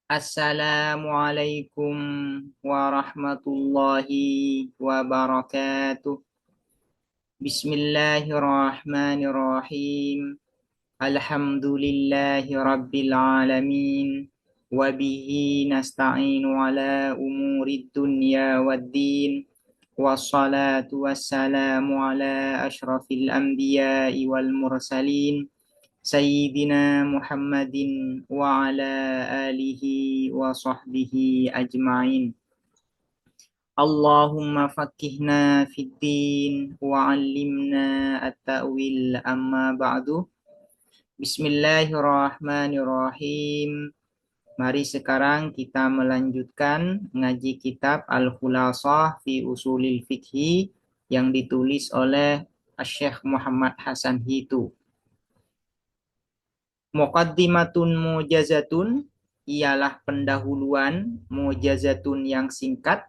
Assalamualaikum warahmatullahi wabarakatuh. Bismillahirrahmanirrahim. Alhamdulillahi rabbil alamin. Wabihi nasta'inu ala umurid dunya waddin. Wassalatu wassalamu ala ashrafil anbiya'i wal mursalin. Sayyidina Muhammadin wa ala alihi wa sahbihi ajma'in. Allahumma fakihna fid din wa 'allimna at-ta'wil amma ba'du. Bismillahirrahmanirrahim. Mari sekarang kita melanjutkan ngaji kitab Al-Khulasah fi Usulil Fiqhi yang ditulis oleh Syekh Muhammad Hasan Hitu. Muqaddimatun mujazatun ialah pendahuluan mujazatun yang singkat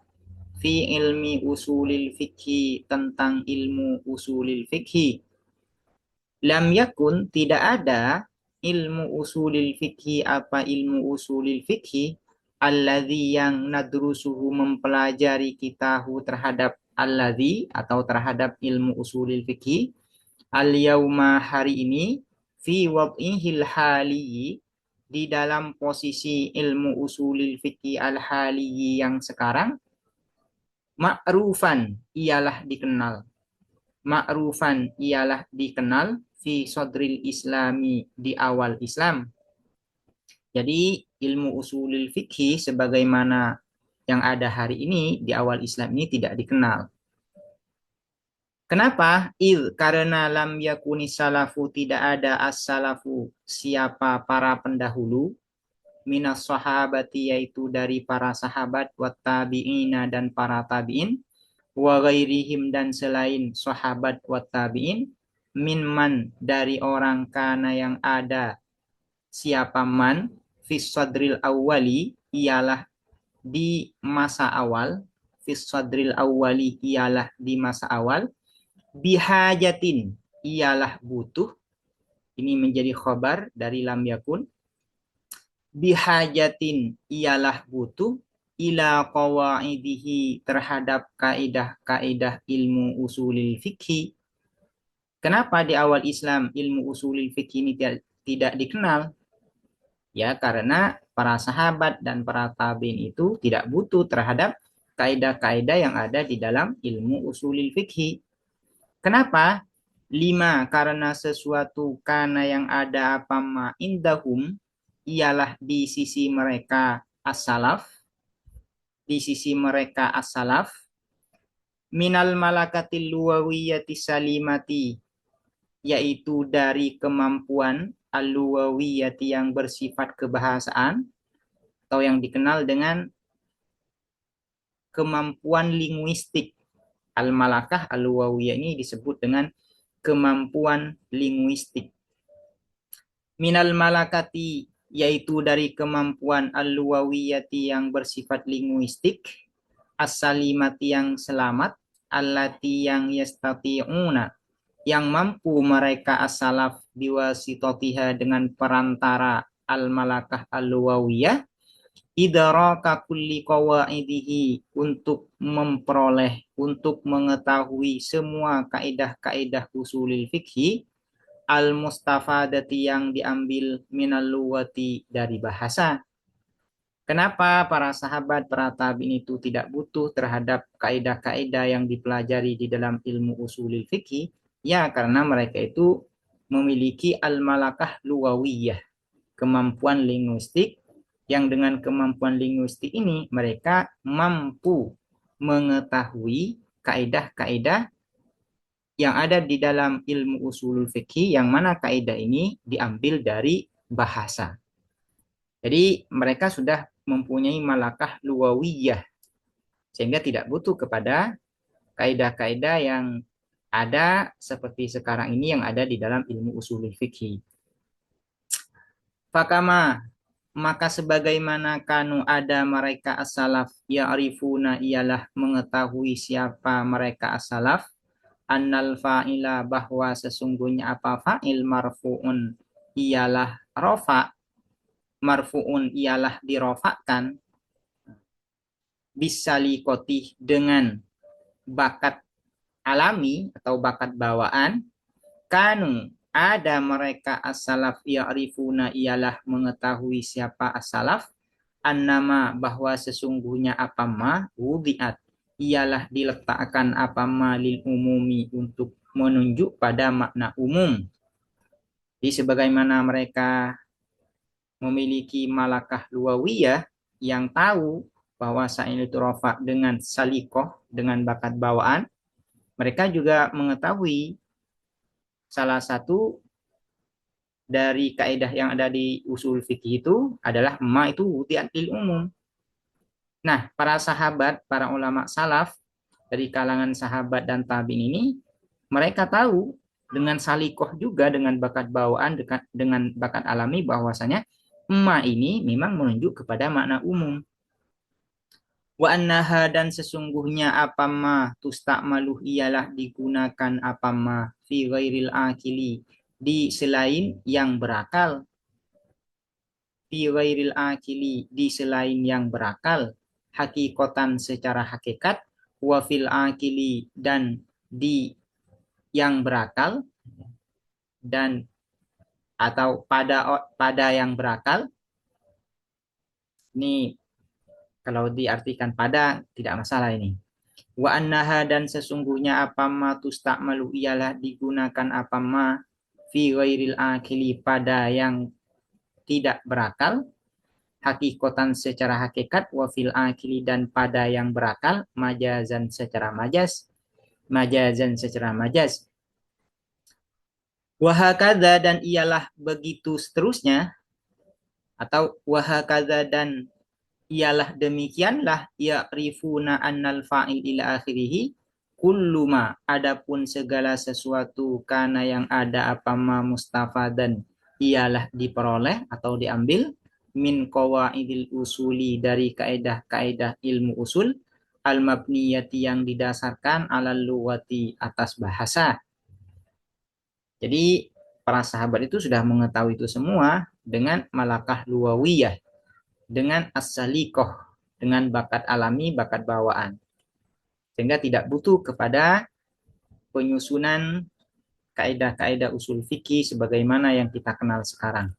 fi ilmi usulil fikhi tentang ilmu usulil fikhi. Lam yakun tidak ada ilmu usulil fikhi apa ilmu usulil fikhi alladzi yang nadrusuhu mempelajari kitahu terhadap alladzi atau terhadap ilmu usulil fikhi al yauma hari ini fi wad'ihil hali di dalam posisi ilmu usulil fikhi al hali yang sekarang ma'rufan ialah dikenal. Ma'rufan ialah dikenal fi sodril islami di awal Islam. Jadi ilmu usulil fikih sebagaimana yang ada hari ini di awal Islam ini tidak dikenal. Kenapa? Karena lam yakuni salafu tidak ada as-salafu siapa para pendahulu minas sahabati yaitu dari para sahabat wa tabi'ina dan para tabi'in wa ghairihim dan selain sahabat wa tabi'in min man dari orang kana yang ada siapa man fis sadril awwali ialah di masa awal fis sadril awwali ialah di masa awal bihajatin ialah butuh ini menjadi khabar dari lam yakun bihajatin ialah butuh ila qawaidihi terhadap kaidah-kaidah ilmu usulil fikhi. Kenapa di awal Islam ilmu usulil fikhi ini tidak dikenal? Ya karena para sahabat dan para tabi'in itu tidak butuh terhadap kaidah-kaidah yang ada di dalam ilmu usulil fikhi. Kenapa? 5. Karena sesuatu karena yang ada apa ma indahum ialah di sisi mereka as-salaf, di sisi mereka as-salaf, minal malakatil luwawiyati salimati, yaitu dari kemampuan al-luwawiyati yang bersifat kebahasaan, atau yang dikenal dengan kemampuan linguistik. Al-malakah al-luwawiyah ini disebut dengan kemampuan linguistik. Minal malakati yaitu dari kemampuan al-luwawiyati yang bersifat linguistik, as-salimati yang selamat, allati yang yastati'una yang mampu mereka as-salaf biwasitotiha dengan perantara al-malakah al-luwawiyah idraka kulli qawaidihi untuk memperoleh, untuk mengetahui semua kaidah-kaidah usulil fikhi al-mustafadati yang diambil minal luwati dari bahasa. Kenapa para sahabat, para tabi'in itu tidak butuh terhadap kaidah-kaidah yang dipelajari di dalam ilmu usulil fikih? Ya, karena mereka itu memiliki al-malakah luwawiyah, kemampuan linguistik, yang dengan kemampuan linguistik ini mereka mampu mengetahui kaidah-kaidah yang ada di dalam ilmu usulul fikih yang mana kaidah ini diambil dari bahasa. Jadi mereka sudah mempunyai malakah luwawiyah sehingga tidak butuh kepada kaidah-kaidah yang ada seperti sekarang ini yang ada di dalam ilmu usulul fikih. Fakama maka sebagaimana kanu ada mereka as-salaf ya'rifuna ialah mengetahui siapa mereka as-salaf annal fa'ila bahwa sesungguhnya apa fa'il marfu'un ialah rofa marfu'un ialah dirofakkan bisalikoti dengan bakat alami atau bakat bawaan, kanu ada mereka as-salaf ya'rifuna ialah mengetahui siapa as-salaf, annama bahwa sesungguhnya apa ma wudiat ialah diletakkan apa ma lil umumi untuk menunjuk pada makna umum. Jadi sebagaimana mereka memiliki malakah luawiyah yang tahu bahwa sa'il itu rofa dengan salikoh, dengan bakat bawaan, mereka juga mengetahui salah satu dari kaidah yang ada di usul fikih itu adalah ma itu wudiat lil umum. Nah, para sahabat, para ulama salaf dari kalangan sahabat dan tabi'in ini, mereka tahu dengan salikoh juga, dengan bakat bawaan, dengan bakat alami bahwasanya ma ini memang menunjuk kepada makna umum. Wa annaha dan sesungguhnya apa ma tustakmaluh ialah digunakan apa ma fi ghairil akili di selain yang berakal, fi ghairil akili di selain yang berakal, hakikatan secara hakikat, wa fil akili dan di yang berakal, dan atau pada yang berakal. Ini kalau diartikan pada tidak masalah ini. Wa annaha dan sesungguhnya apa ma tustakmalu ialah digunakan apa ma fi ghairil akili pada yang tidak berakal, hakikatan secara hakikat, wa fil akili dan pada yang berakal, majazan secara majaz, majazan secara majaz. Wahakadha dan ialah begitu seterusnya, atau wahakadha dan ialah demikianlah ya'rifuna annal fa'il ila akhirih kulluma adapun segala sesuatu kana yang ada apa ma mustafadan ialah diperoleh atau diambil min qawaidil usuli dari kaidah-kaidah ilmu usul al mabniyati yang didasarkan alal lughati atas bahasa. Jadi para sahabat itu sudah mengetahui itu semua dengan malakah luwawiyah, dengan as-salikoh, dengan bakat alami, bakat bawaan. Sehingga tidak butuh kepada penyusunan kaidah-kaidah usul fikih sebagaimana yang kita kenal sekarang.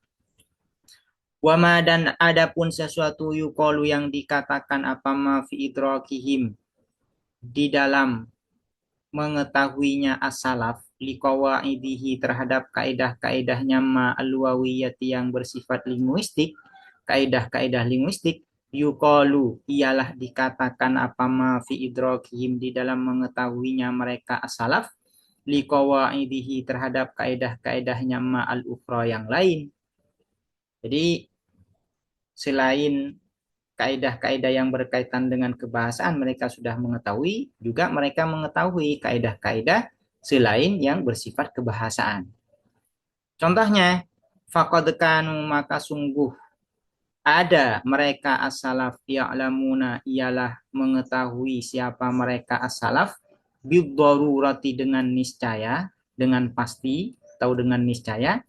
Wama dan adapun sesuatu yuqalu yang dikatakan apa ma fi idrakihim di dalam mengetahuinya as-salaf liqawaidihi terhadap kaidah-kaidahnya ma al-luwawiyyati yang bersifat linguistik, kaidah-kaidah linguistik, yuqalu ialah dikatakan apa ma fi idrakihim di dalam mengetahuinya mereka as-salaf liqawaidihi terhadap kaidah-kaidahnya ma al-ukhra yang lain. Jadi selain kaidah-kaidah yang berkaitan dengan kebahasaan mereka sudah mengetahui, juga mereka mengetahui kaidah-kaidah selain yang bersifat kebahasaan. Contohnya, faqad kanu maka sungguh ada mereka as-salaf ya'lamuna ialah mengetahui siapa mereka as-salaf bid-darurati dengan niscaya, dengan pasti atau dengan niscaya,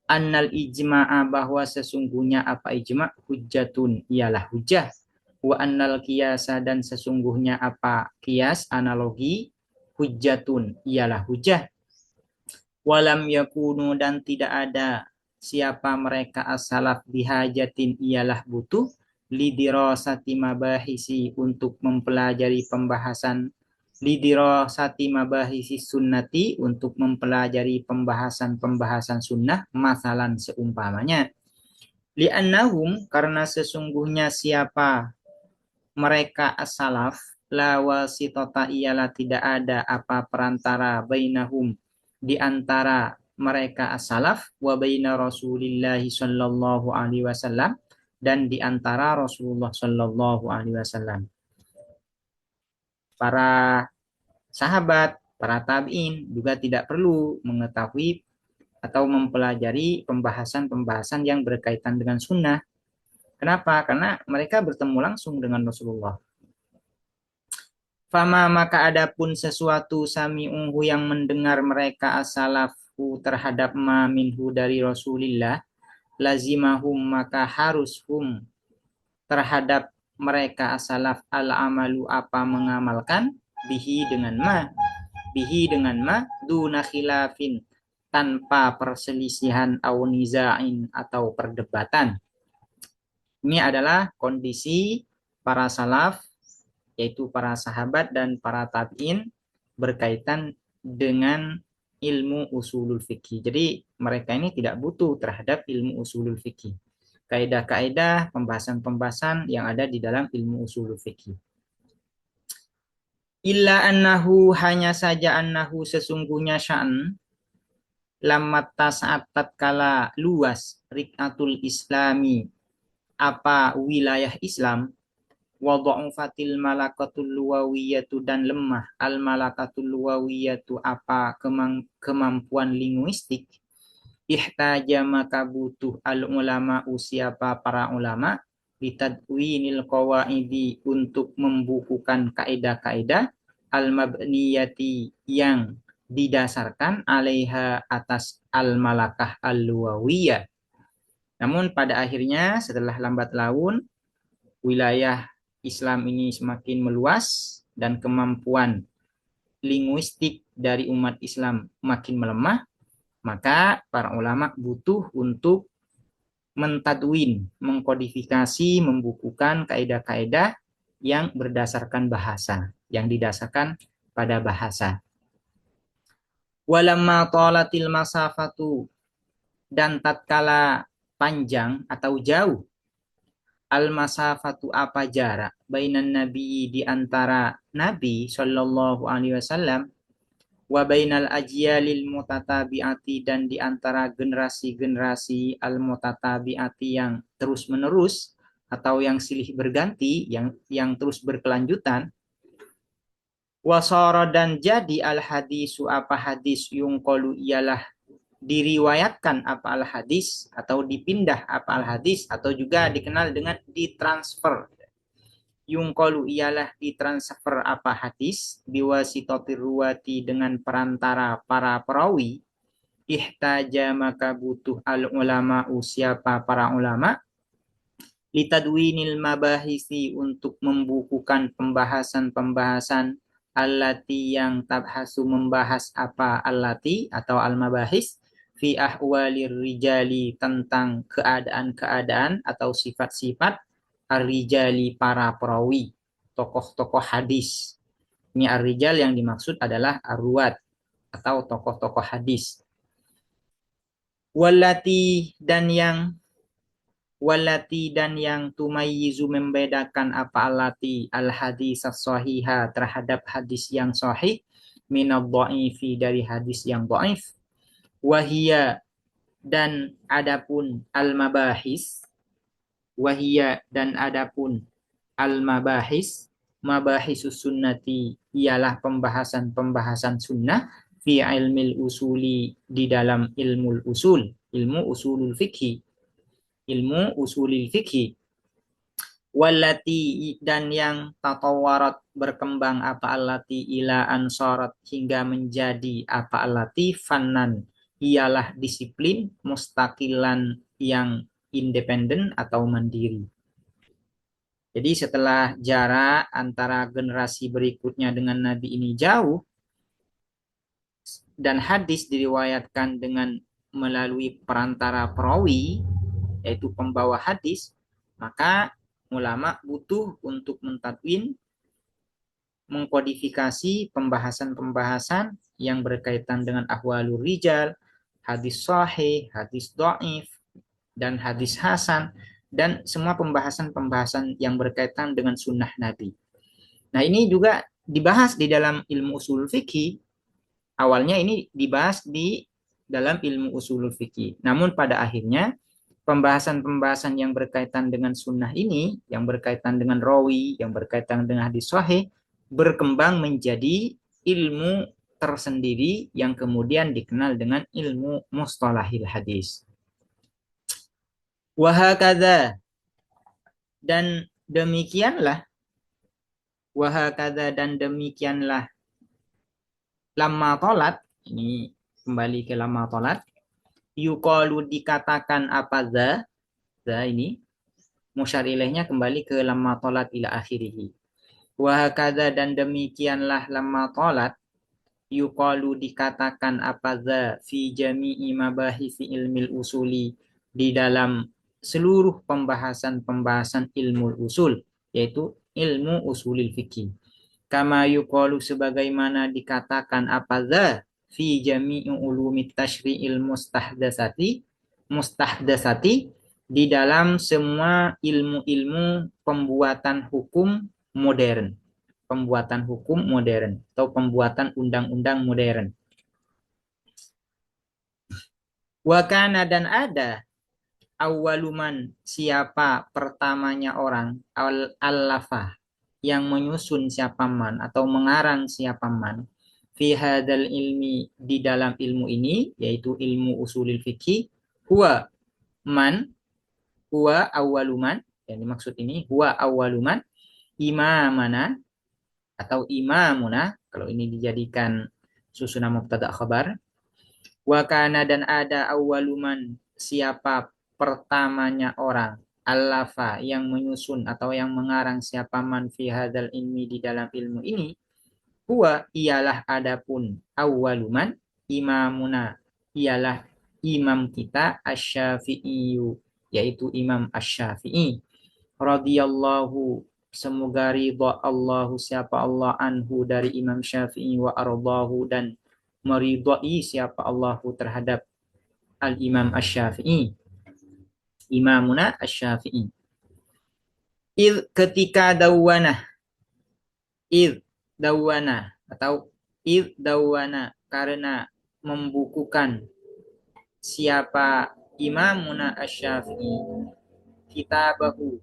annal ijma'a bahwa sesungguhnya apa ijma' hujjatun ialah hujjah, wa annal qiyasa dan sesungguhnya apa qiyas analogi hujjatun ialah hujjah, walam yakunu dan tidak ada siapa mereka as-salaf bihajatin ialah butuh lidirasati mabahisi untuk mempelajari pembahasan lidirasati mabahisi sunnati untuk mempelajari pembahasan-pembahasan sunnah masalan seumpamanya li'annahum karena sesungguhnya siapa mereka as-salaf la wasitata ialah tidak ada apa perantara bainahum di antara mereka as-salaf wa baina Rasulillahi sallallahu alaihi wasallam dan di antara Rasulullah sallallahu alaihi wasallam. Para sahabat, para tabi'in juga tidak perlu mengetahui atau mempelajari pembahasan-pembahasan yang berkaitan dengan sunnah. Kenapa? Karena mereka bertemu langsung dengan Rasulullah. Fama maka adapun sesuatu sami'uhu yang mendengar mereka as-salafu terhadap ma minhu dari Rasulillah, lazimahum maka harus terhadap mereka as-salaf al-amalu apa mengamalkan bihi dengan ma duna khilafin tanpa perselisihan au nizain atau perdebatan. Ini adalah kondisi para salaf, yaitu para sahabat dan para tabi'in berkaitan dengan ilmu usulul fikih. Jadi mereka ini tidak butuh terhadap ilmu usulul fikih. Kaidah-kaidah, pembahasan-pembahasan yang ada di dalam ilmu usulul fikih. Illa annahu hanya saja annahu sesungguhnya sya'an lammat tas'at tatkala luas rikatul islami apa wilayah Islam wa dha'ufatil malakatul luwawiyatu dan lemah al malakatul luwawiyatu apa kemampuan linguistik ihtaja maka butuh al ulama siapa para ulama bitadwinil qawaidi untuk membukukan kaidah-kaidah al mabniyati yang didasarkan alaiha atas al malakah al luwawiyah. Namun pada akhirnya setelah lambat laun wilayah Islam ini semakin meluas dan kemampuan linguistik dari umat Islam makin melemah, maka para ulama butuh untuk mentadwin, mengkodifikasi, membukukan kaidah-kaidah yang berdasarkan bahasa, yang didasarkan pada bahasa. Walamma talatil masafatu dan tatkala panjang atau jauh al-masafatu apa jarak bainan nabi di antara nabi sallallahu alaihi wasallam wa bainal ajyalil mutatabi'ati dan di antara generasi-generasi al-mutatabi'ati yang terus-menerus atau yang silih berganti yang terus berkelanjutan wasara dan jadi al-hadisu apa hadis yungqalu ialah diriwayatkan apa al-hadis atau dipindah apa al-hadis atau juga dikenal dengan ditransfer. Yungqalu ialah ditransfer apa hadis biwasitatir ruwati dengan perantara para perawi ihtaja maka butuh al ulama siapa para ulama litadwinil mabahisi untuk membukukan pembahasan-pembahasan allati yang tabhasu membahas apa allati atau al-mabahis fi ahwalir rijali tentang keadaan-keadaan atau sifat-sifat ar-rijali para perawi, tokoh-tokoh hadis. Ini ar-rijal yang dimaksud adalah ar-ruwat atau tokoh-tokoh hadis. Walati dan yang tumayyizu membedakan apa alati al-hadis as-sahiha terhadap hadis yang sahih minad dha'ifi dari hadis yang dhaif wahia dan adapun al-mabahis wahia dan adapun al-mabahis mabahisus sunnati ialah pembahasan-pembahasan sunnah fi ilmil usuli di dalam ilmu usulul fikhi ilmu usulil fikhi wallati dan yang tatawarat berkembang apa allati ila ansarat hingga menjadi apa allati fannan ialah disiplin mustaqilan yang independen atau mandiri. Jadi setelah jarak antara generasi berikutnya dengan Nabi ini jauh dan hadis diriwayatkan dengan melalui perantara perawi yaitu pembawa hadis, maka ulama butuh untuk mentadwin, mengkodifikasi pembahasan-pembahasan yang berkaitan dengan ahwalur rijal, hadis sahih, hadis dhaif, dan hadis hasan, dan semua pembahasan-pembahasan yang berkaitan dengan sunnah Nabi. Nah ini juga dibahas di dalam ilmu usul fikih. Awalnya ini dibahas di dalam ilmu usulul fikih. Namun pada akhirnya pembahasan-pembahasan yang berkaitan dengan sunnah ini, yang berkaitan dengan rawi, yang berkaitan dengan hadis sahih, berkembang menjadi ilmu tersendiri yang kemudian dikenal dengan ilmu mustalahil hadis. Wahakadha dan demikianlah lamma tolat, ini kembali ke lamma tolat, yuqalu dikatakan apa za ini musyar ilaihnya kembali ke lamma talat ila akhirih. Wa hakadha dan demikianlah lamma talat yuqalu dikatakan apa za fi jami'i mabahisi ilmil usuli di dalam seluruh pembahasan-pembahasan ilmu usul yaitu ilmu usulil fikih. Kama yuqalu sebagaimana dikatakan apa za fi jami'i ulumit tasyri'il mustahdasati di dalam semua ilmu-ilmu pembuatan hukum modern atau pembuatan undang-undang modern. Wakana dan ada awaluman siapa pertamanya orang al-lafa yang menyusun siapa man atau mengarang siapa man fi hadal ilmi di dalam ilmu ini yaitu ilmu usulil fikih huwa man huwa awaluman yang dimaksud ini huwa awaluman imamana atau imamuna kalau ini dijadikan susunan mubtada khabar. Wakana dan ada awaluman siapa pertamanya orang alafa yang menyusun atau yang mengarang siapa man fi hadzal ilmi di dalam ilmu ini huwa ialah adapun awaluman imamuna ialah imam kita asy-Syafi'i yaitu Imam Asy-Syafi'i radhiyallahu semoga ridha Allahu siapa Allah anhu dari Imam Syafi'i wa ardahu dan meridai siapa Allahu terhadap Al-Imam Asy-Syafi'i Imamuna Asy-Syafi'i ketika dawana atau dawana karena membukukan siapa Imamuna Asy-Syafi'i kitabahu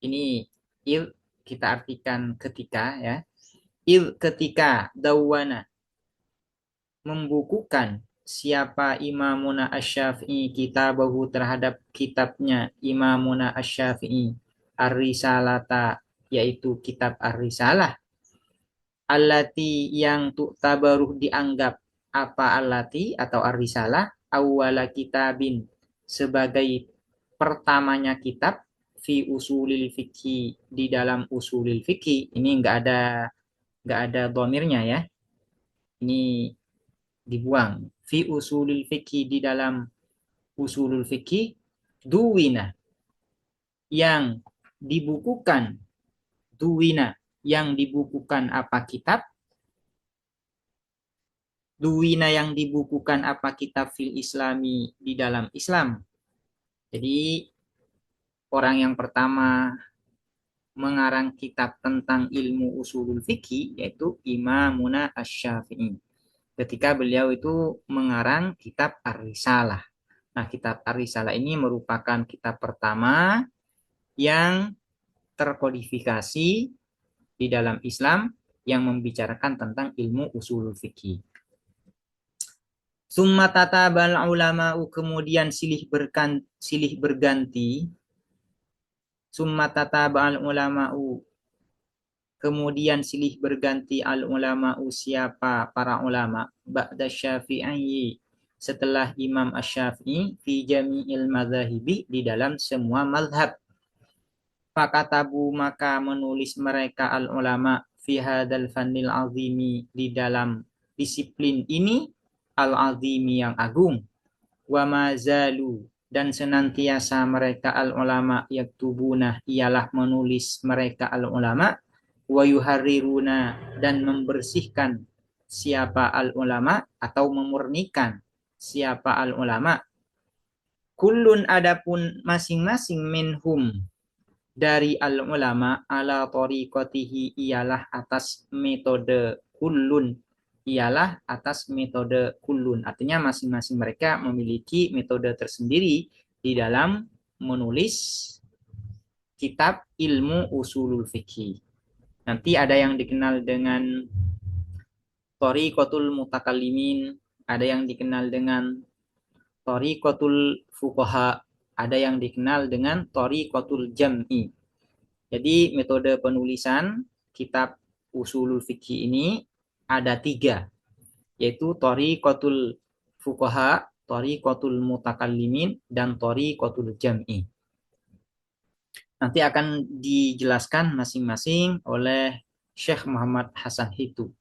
ini kita artikan ketika ya ketika dawana membukukan siapa Imamuna Asy-Syafi'i kitabahu terhadap kitabnya Imamuna Asy-Syafi'i Ar-Risalata yaitu kitab Ar-Risalah allati yang tu'tabaruh dianggap apa allati atau Ar-Risalah awwala kitabin sebagai pertamanya kitab fi usulil fikih di dalam usulil fikih ini enggak ada dhamirnya ya ini dibuang fi usulil fikih di dalam usulul fikih duwina yang dibukukan apa kitab yang dibukukan apa kitab fil islami di dalam Islam jadi orang yang pertama mengarang kitab tentang ilmu usulul fikih yaitu Imamuna Asy-Syafi'i ketika beliau itu mengarang kitab Ar-Risalah. Nah, kitab Ar-Risalah ini merupakan kitab pertama yang terkodifikasi di dalam Islam yang membicarakan tentang ilmu usulul fikih. Summa tatabal ulama'u kemudian silih berganti summa tatabal ulama'u kemudian silih berganti al ulama siapa para ulama ba'da Syafi'i setelah Imam Asy-Syafi'i fi jami'il madzahibi di dalam semua mazhab fakatabu maka menulis mereka al ulama fi hadzal fannil azimi di dalam disiplin ini al azimi yang agung wa mazalu dan senantiasa mereka al ulama yaktubuna ialah menulis mereka al ulama wa yuharriruna dan membersihkan siapa al-ulama atau memurnikan siapa al-ulama kullun adapun masing-masing minhum dari al-ulama ala tariqatihi ialah atas metode kullun artinya masing-masing mereka memiliki metode tersendiri di dalam menulis kitab ilmu usulul fikih. Nanti ada yang dikenal dengan Thariqatul Mutakallimin, ada yang dikenal dengan Thariqatul Fuqaha, ada yang dikenal dengan Thariqatul Jam'i. Jadi metode penulisan kitab Usulul Fikih ini ada 3. yaitu thariqatul fuqaha, thariqatul mutakallimin, dan thariqatul jam'i. Nanti akan dijelaskan masing-masing oleh Syekh Muhammad Hasan Hitu.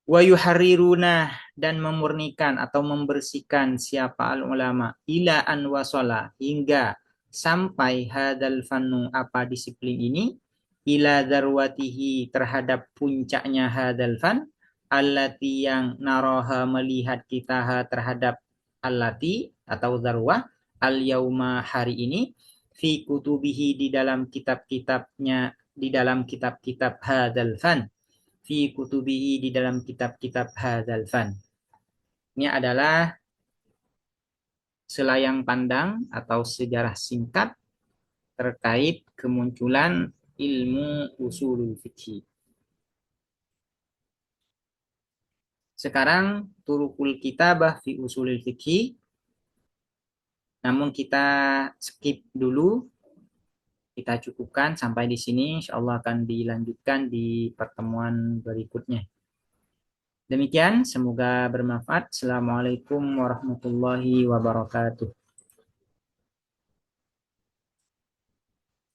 Wa yuharriruna, dan memurnikan atau membersihkan siapa al-ulama ila an wasala, hingga sampai hadal fannu, apa disiplin ini, ila darwatihi, terhadap puncaknya hadal fan, allati, yang naroha, melihat kita terhadap allati atau darwah, al yauma, hari ini, fi kutubihi, di dalam kitab-kitabnya, di dalam kitab-kitab hadal fan, fi kutubihi, di dalam kitab-kitab hadzal fan. Ini adalah selayang pandang atau sejarah singkat terkait kemunculan ilmu usulul fikih. Sekarang turukul kitabah fi usulul fikih, namun kita skip dulu, kita cukupkan sampai di sini. Insyaallah akan dilanjutkan di pertemuan berikutnya. Demikian, semoga bermanfaat. Assalamualaikum warahmatullahi wabarakatuh.